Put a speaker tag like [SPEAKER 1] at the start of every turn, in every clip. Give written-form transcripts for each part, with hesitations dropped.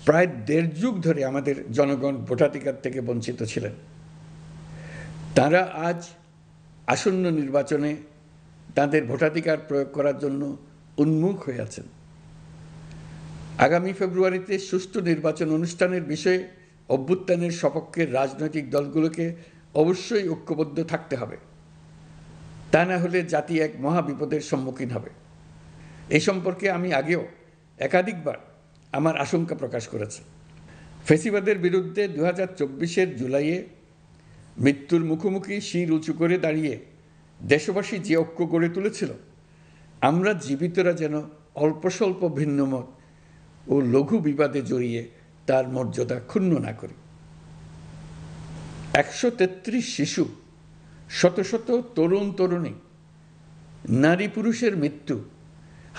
[SPEAKER 1] প্রায় ১.৫ যুগ ধরে আমাদের জনগণ ভোটাধিকার থেকে বঞ্চিত ছিলেন। তারা আজ আসন্ন নির্বাচনে তাদের ভোটাধিকার প্রয়োগ করার জন্য উন্মুখ হয়ে আছেন। আগামী ফেব্রুয়ারিতে সুষ্ঠু নির্বাচন অনুষ্ঠানের বিষয়ে অভ্যুত্থানের সপক্ষের রাজনৈতিক দলগুলোকে অবশ্যই ঐক্যবদ্ধ থাকতে হবে। তা না হলে জাতি এক মহাবিপদের সম্মুখীন হবে। এই সম্পর্কে আমি আগেও একাধিকবার আমার আশঙ্কা প্রকাশ করেছি। ফ্যাসিবাদের বিরুদ্ধে 2024-এর জুলাইয়ে মৃত্যুর মুখোমুখি শির উঁচু করে দাঁড়িয়ে দেশবাসী যে ঐক্য গড়ে তুলেছিল, আমরা জীবিতরা যেন অল্প স্বল্প ভিন্নমত ও লঘু বিবাদে জড়িয়ে তার মর্যাদা ক্ষুণ্ণ না করি। 133 শিশু, শত শত তরুণ তরুণী, নারী পুরুষের মৃত্যু,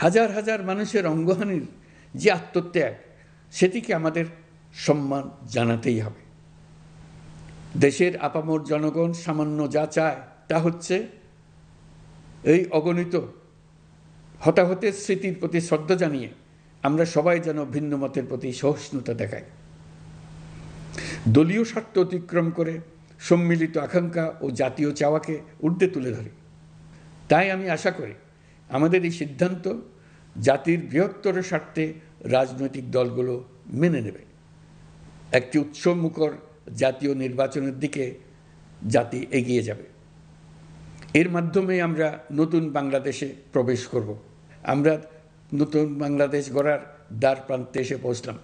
[SPEAKER 1] হাজার হাজার মানুষের অঙ্গহানির যে আত্মত্যাগ, সেটিকে আমাদের সম্মান জানাতেই হবে। দেশের আপামর জনগণ সামান্য যা চায় তা হচ্ছে এই অগণিত হতাহতের স্মৃতির প্রতি শ্রদ্ধা জানিয়ে আমরা সবাই যেন ভিন্ন মতের প্রতি সহিষ্ণুতা দেখাই, দলীয় স্বার্থ অতিক্রম করে সম্মিলিত আকাঙ্ক্ষা ও জাতীয় চাওয়াকে ঊর্ধ্বে তুলে ধরি। তাই আমি আশা করি আমাদের এই সিদ্ধান্ত জাতির বৃহত্তর স্বার্থে রাজনৈতিক দলগুলো মেনে নেবে। একটি উৎসবমুখর জাতীয় নির্বাচনের দিকে জাতি এগিয়ে যাবে। এর মাধ্যমে আমরা নতুন বাংলাদেশে প্রবেশ করব। আমরা নতুন বাংলাদেশ গড়ার দ্বার প্রান্তে এসে পৌঁছলাম।